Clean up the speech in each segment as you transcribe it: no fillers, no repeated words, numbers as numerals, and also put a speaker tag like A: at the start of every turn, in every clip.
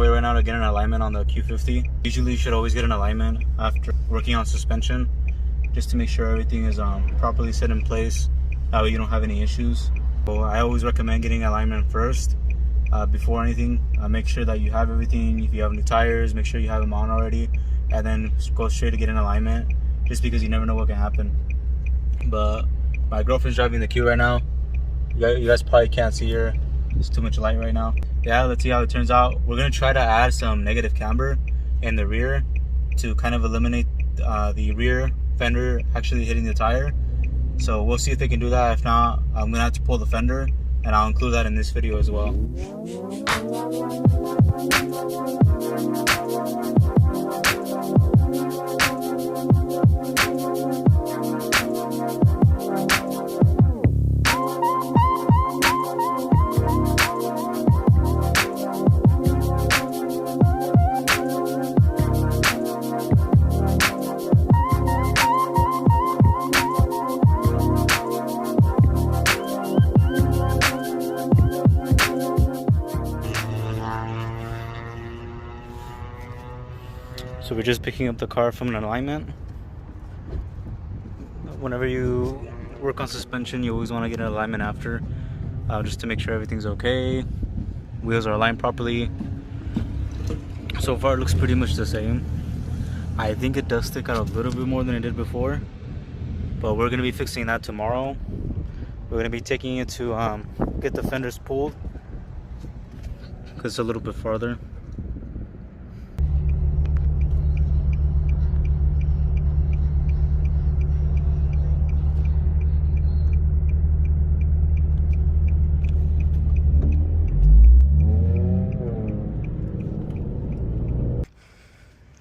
A: way right now to get an alignment on the Q50. Usually you should always get an alignment after working on suspension, just to make sure everything is properly set in place. That way you don't have any issues. So I always recommend getting alignment first before anything. Make sure that you have everything. If you have new tires, make sure you have them on already, and then go straight to get an alignment, just because you never know what can happen. But my girlfriend's driving the Q right now. You guys probably can't see her. There's too much light right now. Yeah, let's see how it turns out. We're gonna try to add some negative camber in the rear to kind of eliminate the rear fender actually hitting the tire. So we'll see if they can do that. If not, I'm gonna have to pull the fender, and I'll include that in this video as well. So we're just picking up the car from an alignment. Whenever you work on suspension, you always want to get an alignment after, just to make sure everything's okay. Wheels are aligned properly. So far it looks pretty much the same. I think it does stick out a little bit more than it did before, but we're going to be fixing that tomorrow. We're going to be taking it to get the fenders pulled, because it's a little bit farther.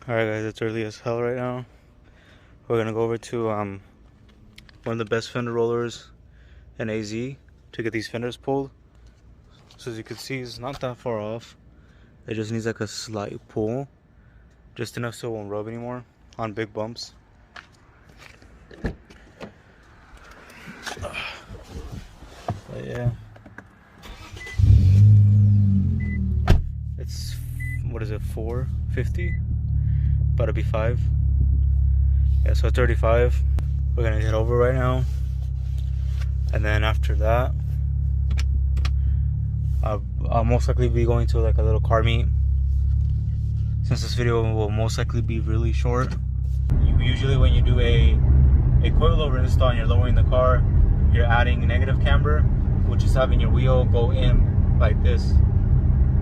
A: Alright guys, it's early as hell right now. We're gonna go over to one of the best fender rollers in AZ to get these fenders pulled. So as you can see, it's not that far off. It just needs like a slight pull, just enough so it won't rub anymore on big bumps. But yeah, it's, what is it, 450? About to be 5. Yeah, so 35. We're gonna head over right now, and then after that I'll most likely be going to like a little car meet, since this video will most likely be really short. Usually when you do a coilover install and you're lowering the car, you're adding negative camber, which is having your wheel go in like this.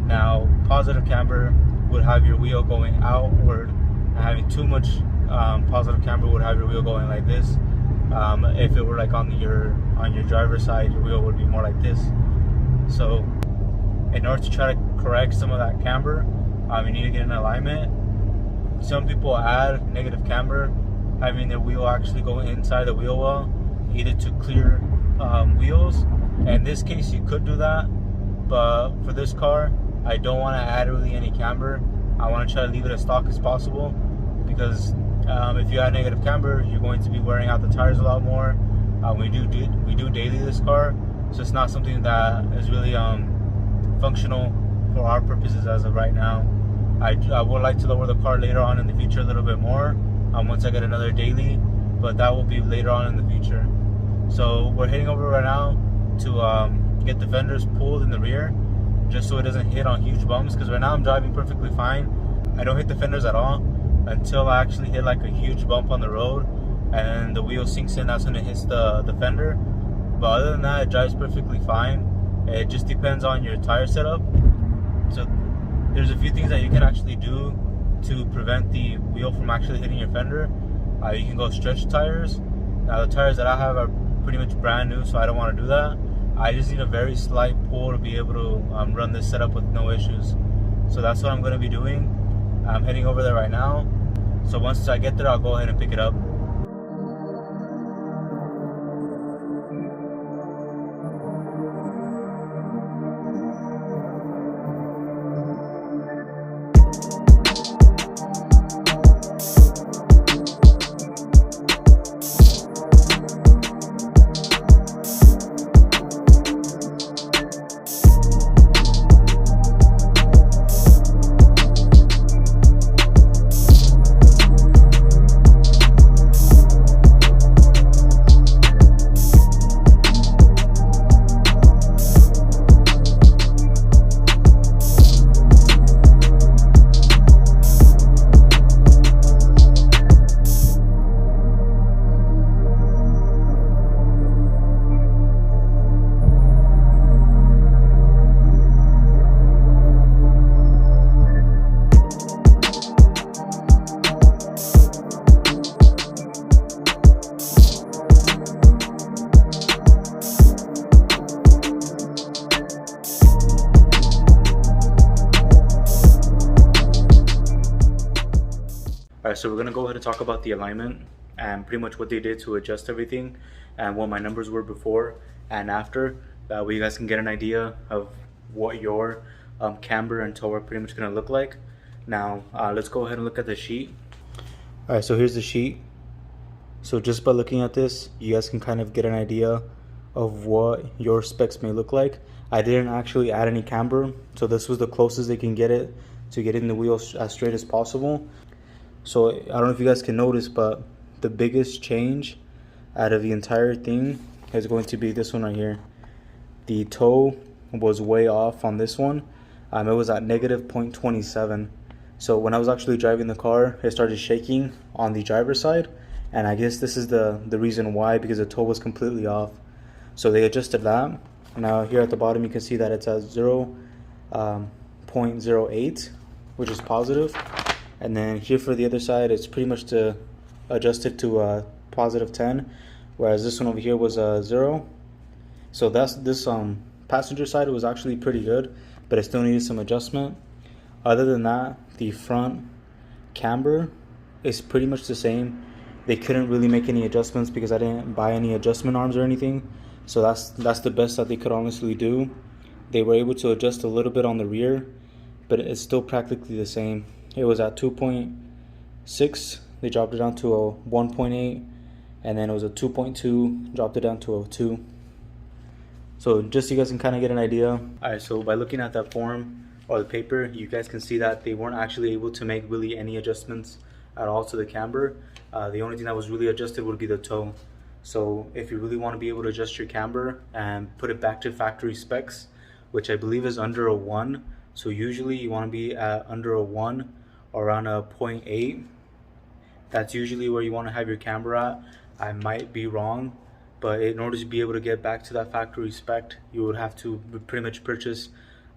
A: Now positive camber would have your wheel going outward. Having too much positive camber would have your wheel going like this. If it were like on your driver's side, your wheel would be more like this. So in order to try to correct some of that camber, you need to get an alignment. Some people add negative camber, having their wheel actually go inside the wheel well, either to clear wheels. In this case you could do that, but for this car I don't want to add really any camber. I want to try to leave it as stock as possible, because if you add negative camber, you're going to be wearing out the tires a lot more. We do daily this car, so it's not something that is really functional for our purposes as of right now. I would like to lower the car later on in the future a little bit more, once I get another daily, but that will be later on in the future. So we're heading over right now to get the fenders pulled in the rear, just so it doesn't hit on huge bumps, because right now I'm driving perfectly fine. I don't hit the fenders at all until I actually hit like a huge bump on the road, and the wheel sinks in. That's when it hits the fender. But other than that, it drives perfectly fine. It just depends on your tire setup. So there's a few things that you can actually do to prevent the wheel from actually hitting your fender. You can go stretch tires. Now the tires that I have are pretty much brand new, so I don't want to do that. I just need a very slight pull to be able to run this setup with no issues. So that's what I'm going to be doing. I'm heading over there right now. So once I get there, I'll go ahead and pick it up. Alright, so we're gonna go ahead and talk about the alignment and pretty much what they did to adjust everything and what my numbers were before and after. That way you guys can get an idea of what your camber and toe are pretty much gonna look like. Now let's go ahead and look at the sheet. Alright, so here's the sheet. So just by looking at this, you guys can kind of get an idea of what your specs may look like. I didn't actually add any camber, so this was the closest they can get it to getting the wheels as straight as possible. So I don't know if you guys can notice, but the biggest change out of the entire thing is going to be this one right here. The toe was way off on this one. It was at negative 0.27. So when I was actually driving the car, it started shaking on the driver's side, and I guess this is the reason why, because the toe was completely off. So they adjusted that. Now here at the bottom you can see that it's at 0.08, which is positive. And then here for the other side, it's pretty much adjusted to positive 10, whereas this one over here was 0. So that's this passenger side was actually pretty good, but it still needed some adjustment. Other than that, the front camber is pretty much the same. They couldn't really make any adjustments because I didn't buy any adjustment arms or anything. So that's the best that they could honestly do. They were able to adjust a little bit on the rear, but it's still practically the same. It was at 2.6, they dropped it down to a 1.8, and then it was a 2.2, dropped it down to a 2. So just so you guys can kind of get an idea. Alright, so by looking at that form or the paper, you guys can see that they weren't actually able to make really any adjustments at all to the camber. The only thing that was really adjusted would be the toe. So if you really want to be able to adjust your camber and put it back to factory specs, which I believe is under a 1, so usually you want to be at under a 1 or around a 0.8. That's usually where you want to have your camber at. I might be wrong, but in order to be able to get back to that factory spec, you would have to pretty much purchase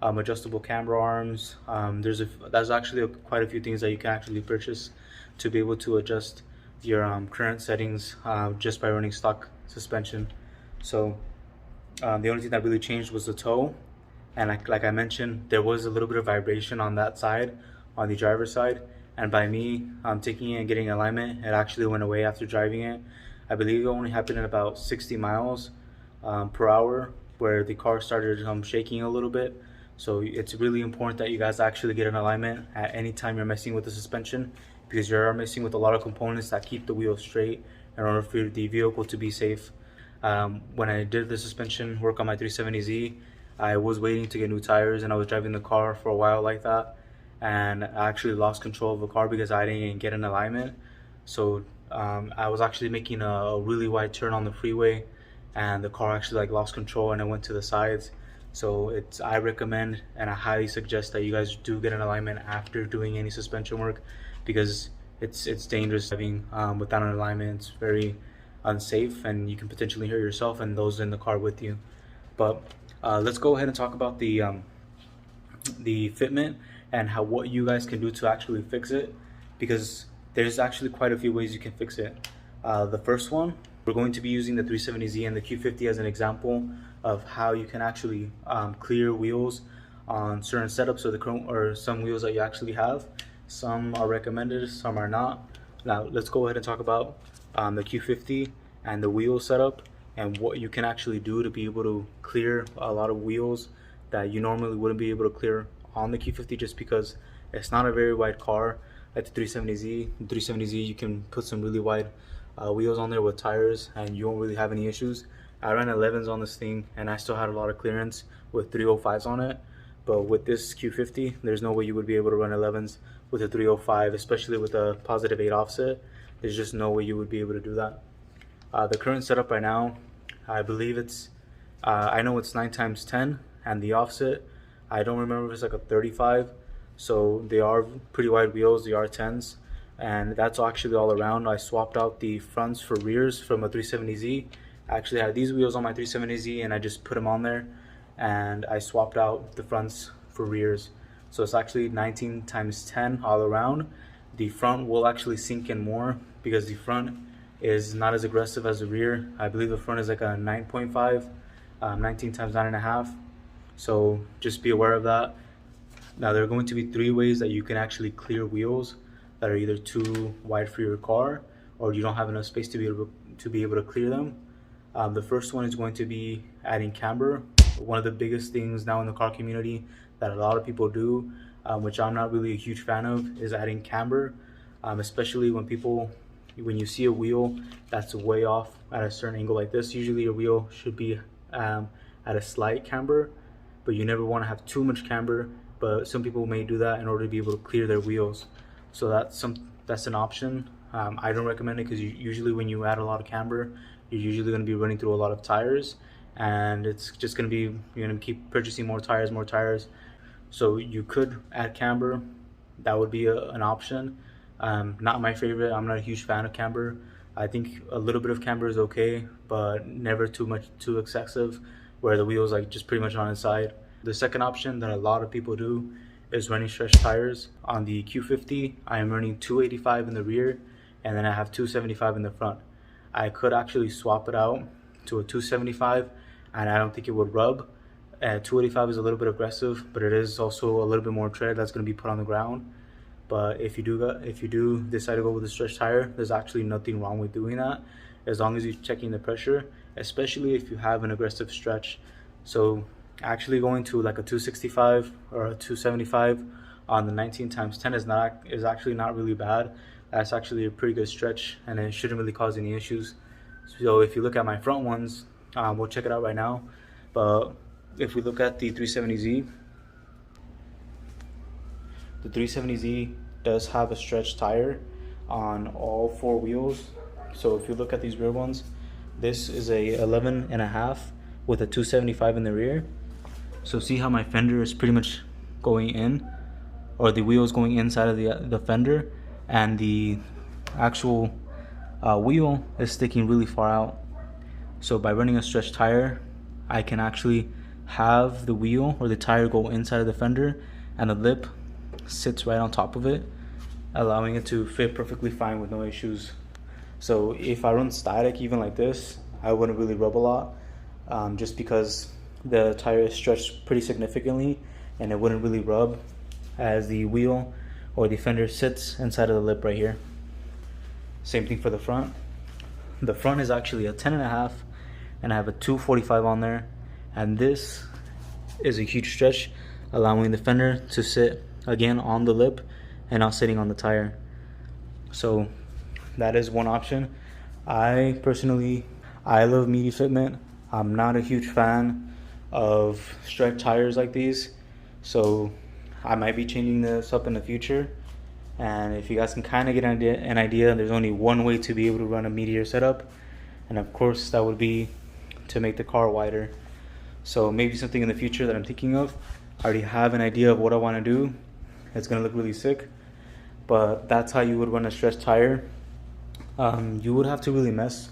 A: adjustable camber arms. There's actually quite a few things that you can actually purchase to be able to adjust your current settings just by running stock suspension. So the only thing that really changed was the toe, and like I mentioned, there was a little bit of vibration on that side, on the driver's side, and by me taking it and getting alignment, it actually went away after driving it. I believe it only happened at about 60 miles per hour where the car started shaking a little bit. So it's really important that you guys actually get an alignment at any time you're messing with the suspension, because you're messing with a lot of components that keep the wheel straight in order for the vehicle to be safe. When I did the suspension work on my 370Z, I was waiting to get new tires, and I was driving the car for a while like that, and I actually lost control of the car because I didn't get an alignment. So I was actually making a really wide turn on the freeway, and the car actually lost control and I went to the sides. So I recommend and I highly suggest that you guys do get an alignment after doing any suspension work, because it's dangerous driving without an alignment. It's very unsafe, and you can potentially hurt yourself and those in the car with you. But let's go ahead and talk about the fitment and what you guys can do to actually fix it, because there's actually quite a few ways you can fix it. The first one, we're going to be using the 370Z and the Q50 as an example of how you can actually clear wheels on certain setups or some wheels that you actually have. Some are recommended, some are not. Now let's go ahead and talk about the Q50 and the wheel setup and what you can actually do to be able to clear a lot of wheels that you normally wouldn't be able to clear on the Q50, just because it's not a very wide car like the 370Z. The 370Z, you can put some really wide wheels on there with tires and you won't really have any issues. I ran 11s on this thing and I still had a lot of clearance with 305s on it, but with this Q50 there's no way you would be able to run 11s with a 305, especially with a positive 8 offset. There's just no way you would be able to do that. The current setup right now, I believe it's I know it's 9x10, and the offset, I don't remember if it's like a 35. So they are pretty wide wheels, the R10s, and that's actually all around. I swapped out the fronts for rears from a 370Z. I actually had these wheels on my 370Z and I just put them on there, and I swapped out the fronts for rears. So it's actually 19x10 all around. The front will actually sink in more because the front is not as aggressive as the rear. I believe the front is like a 9.5, 19x9.5. So just be aware of that. Now there are going to be 3 ways that you can actually clear wheels. that are either too wide for your car or you don't have enough space to be able to clear them. The first one is going to be adding camber. One of the biggest things now in the car community that a lot of people do, which I'm not really a huge fan of, is adding camber, especially when you see a wheel that's way off at a certain angle like this. Usually your wheel should be at a slight camber, but you never want to have too much camber, but some people may do that in order to be able to clear their wheels. So that's an option. I don't recommend it because usually when you add a lot of camber, you're usually going to be running through a lot of tires, and it's just going to be, you're going to keep purchasing more tires. So you could add camber. That would be an option. Not my favorite. I'm not a huge fan of camber. I think a little bit of camber is okay, but never too excessive, where the wheel's like just pretty much on its side. The second option that a lot of people do is running stretch tires. On the Q50, I am running 285 in the rear, and then I have 275 in the front. I could actually swap it out to a 275, and I don't think it would rub. 285 is a little bit aggressive, but it is also a little bit more tread that's going to be put on the ground. But if you do decide to go with a stretch tire, there's actually nothing wrong with doing that, as long as you're checking the pressure, especially if you have an aggressive stretch. So actually going to like a 265 or a 275 on the 19x10 is actually not really bad. That's actually a pretty good stretch, and it shouldn't really cause any issues. So if you look at my front ones, we'll check it out right now. But if we look at the 370Z, the 370Z does have a stretch tire on all four wheels. So if you look at these rear ones, this is a 11.5 with a 275 in the rear. So see how my fender is pretty much going in, or the wheel is going inside of the fender, and the actual wheel is sticking really far out. So by running a stretch tire, I can actually have the wheel or the tire go inside of the fender, and the lip sits right on top of it, allowing it to fit perfectly fine with no issues. So if I run static even like this, I wouldn't really rub a lot, just because the tire is stretched pretty significantly, and it wouldn't really rub as the wheel or the fender sits inside of the lip right here. Same thing for the front. The front is actually a 10.5, and I have a 245 on there, and this is a huge stretch, allowing the fender to sit again on the lip and not sitting on the tire. So that is one option. I love meaty fitment. I'm not a huge fan of stretch tires like these, so I might be changing this up in the future. And if you guys can kind of get an idea, there's only one way to be able to run a meatier setup, and of course that would be to make the car wider. So maybe something in the future that I'm thinking of. I already have an idea of what I want to do. It's gonna look really sick, but that's how you would run a stretch tire. You would have to really mess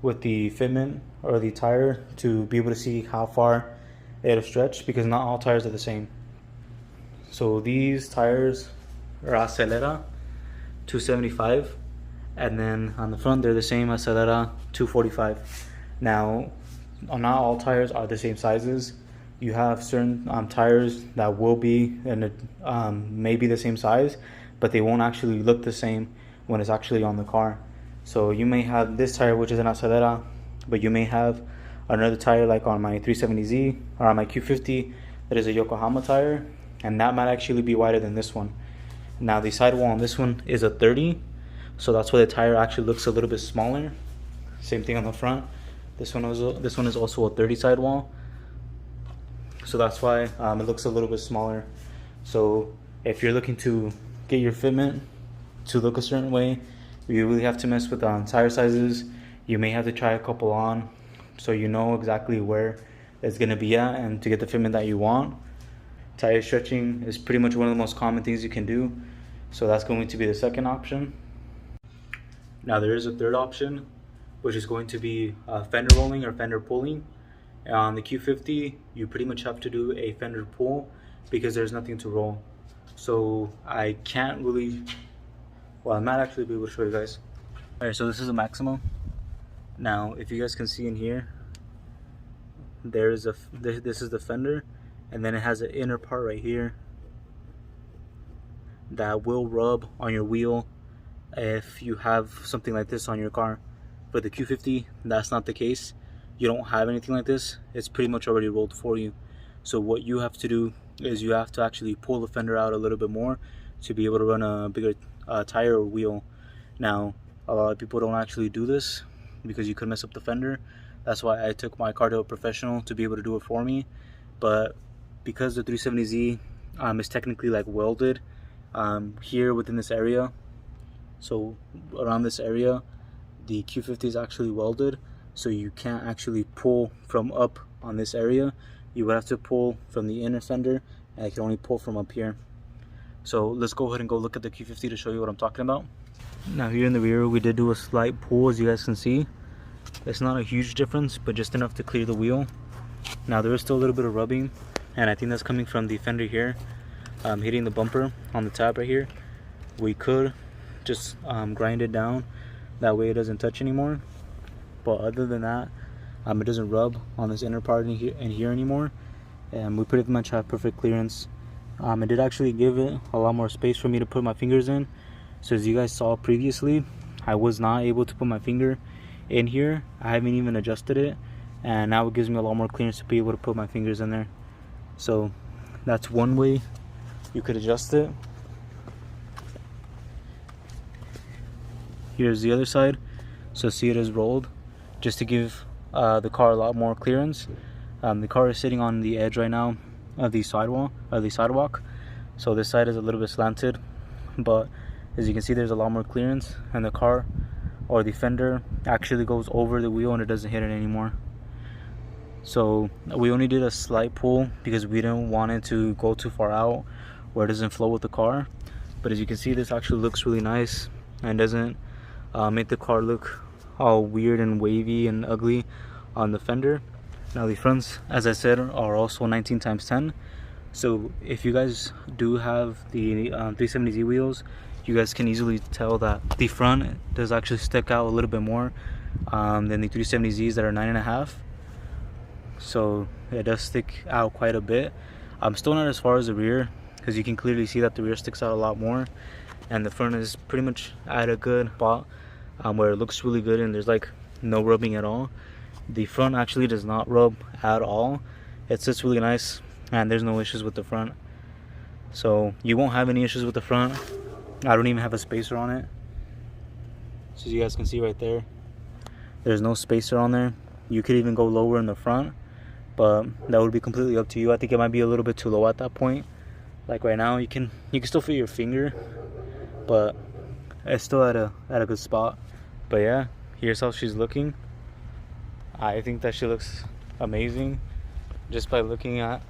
A: with the fitment or the tire to be able to see how far it'll stretch, because not all tires are the same. So these tires are Acelera 275, and then on the front they're the same Acelera 245. Now, not all tires are the same sizes. You have certain tires that will be maybe the same size, but they won't actually look the same when it's actually on the car. So you may have this tire, which is an Acelera, but you may have another tire like on my 370Z or on my Q50 that is a Yokohama tire, and that might actually be wider than this one. Now the sidewall on this one is a 30, so that's why the tire actually looks a little bit smaller. Same thing on the front. This one is also a 30 sidewall, so that's why it looks a little bit smaller. So if you're looking to get your fitment to look a certain way, you really have to mess with tire sizes. You may have to try a couple on, so you know exactly where it's going to be at, and to get the fitment that you want. Tire stretching is pretty much one of the most common things you can do, so that's going to be the second option. Now there is a third option, which is going to be fender rolling or fender pulling. On the Q50, you pretty much have to do a fender pull because there's nothing to roll. So I can't really, well, I might actually be able to show you guys. Alright, so this is a Maximo. Now if you guys can see in here, this is the fender, and then it has an inner part right here that will rub on your wheel if you have something like this on your car. For the Q50, that's not the case. You don't have anything like this. It's pretty much already rolled for you. So what you have to do is you have to actually pull the fender out a little bit more to be able to run a bigger tire or wheel. Now, a lot of people don't actually do this because you could mess up the fender. That's why I took my car to a professional to be able to do it for me. But because the 370Z is technically like welded here within this area, so around this area, the Q50 is actually welded, so you can't actually pull from up on this area. You would have to pull from the inner fender, and I can only pull from up here. So let's go ahead and go look at the Q50 to show you what I'm talking about. Now here in the rear, we did do a slight pull, as you guys can see. It's not a huge difference, but just enough to clear the wheel. Now there is still a little bit of rubbing, and I think that's coming from the fender here, hitting the bumper on the tab right here. We could just grind it down, that way it doesn't touch anymore. But other than that, it doesn't rub on this inner part in here anymore, and we pretty much have perfect clearance. It did actually give it a lot more space for me to put my fingers in. So as you guys saw previously, I was not able to put my finger in here. I haven't even adjusted it, and now it gives me a lot more clearance to be able to put my fingers in there. So that's one way you could adjust it. Here's the other side. So see, it is rolled just to give the car a lot more clearance. The car is sitting on the edge right now of the sidewalk, so this side is a little bit slanted, but as you can see, there's a lot more clearance, and the car or the fender actually goes over the wheel and it doesn't hit it anymore. So we only did a slight pull because we didn't want it to go too far out where it doesn't flow with the car. But as you can see, this actually looks really nice and doesn't make the car look all weird and wavy and ugly on the fender. Now the fronts, as I said, are also 19x10. So if you guys do have the 370Z wheels, you guys can easily tell that the front does actually stick out a little bit more than the 370Zs that are 9.5. So it does stick out quite a bit. I'm still not as far as the rear, because you can clearly see that the rear sticks out a lot more, and the front is pretty much at a good spot where it looks really good and there's like no rubbing at all. The front actually does not rub at all. It sits really nice and there's no issues with the front. So you won't have any issues with the front. I don't even have a spacer on it. So as you guys can see right there, there's no spacer on there. You could even go lower in the front, but that would be completely up to you. I think it might be a little bit too low at that point. Like right now, you can still fit your finger, but it's still at a good spot. But yeah, here's how she's looking. I think that she looks amazing just by looking at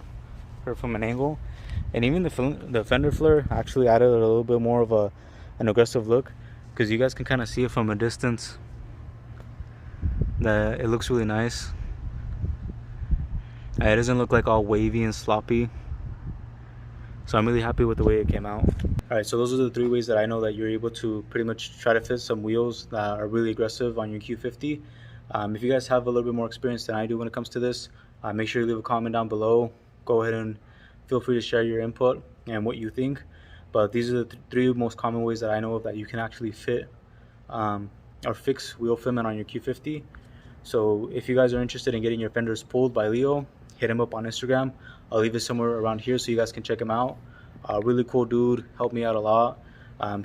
A: her from an angle. And even the fender flare actually added a little bit more of an aggressive look, because you guys can kind of see it from a distance that it looks really nice. It doesn't look like all wavy and sloppy. So I'm really happy with the way it came out. Alright, so those are the 3 ways that I know that you're able to pretty much try to fit some wheels that are really aggressive on your Q50. If you guys have a little bit more experience than I do when it comes to this, make sure you leave a comment down below. Go ahead and feel free to share your input and what you think. But these are the 3 most common ways that I know of that you can actually fit or fix wheel fitment on your Q50. So if you guys are interested in getting your fenders pulled by Leo, hit him up on Instagram. I'll leave it somewhere around here so you guys can check him out. Really cool dude, helped me out a lot.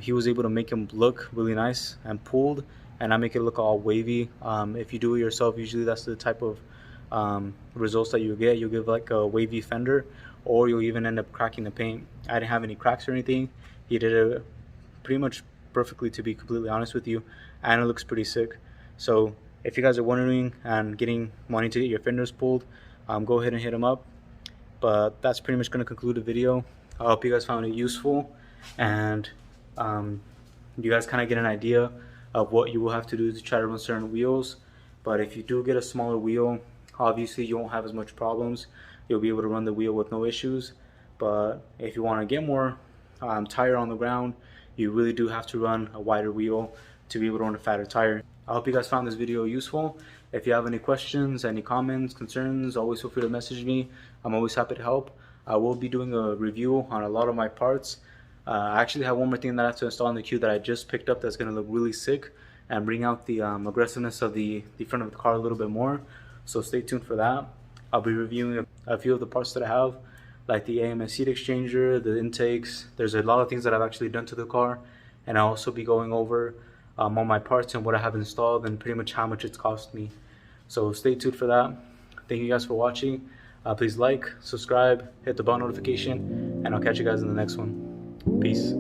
A: He was able to make him look really nice and pulled, and not make it look all wavy. If you do it yourself, usually that's the type of results that you get. You'll give like a wavy fender, or you'll even end up cracking the paint. I didn't have any cracks or anything. He did it pretty much perfectly, to be completely honest with you, and it looks pretty sick. So if you guys are wondering and wanting to get your fenders pulled, go ahead and hit him up. But that's pretty much going to conclude the video. I hope you guys found it useful, and you guys kind of get an idea of what you will have to do to try to run certain wheels. But if you do get a smaller wheel, obviously you won't have as much problems. You'll be able to run the wheel with no issues. But if you want to get more tire on the ground, you really do have to run a wider wheel to be able to run a fatter tire. I hope you guys found this video useful. If you have any questions, any comments, concerns, always feel free to message me. I'm always happy to help. I will be doing a review on a lot of my parts I actually have one more thing that I have to install in the Q that I just picked up that's going to look really sick and bring out the aggressiveness of the front of the car a little bit more. So stay tuned for that. I'll be reviewing a few of the parts that I have, like the AMS seat exchanger, the intakes. There's a lot of things that I've actually done to the car, and I'll also be going over all my parts and what I have installed and pretty much how much it's cost me. So stay tuned for that. Thank you guys for watching. Please like, subscribe, hit the bell notification, and I'll catch you guys in the next one. Peace.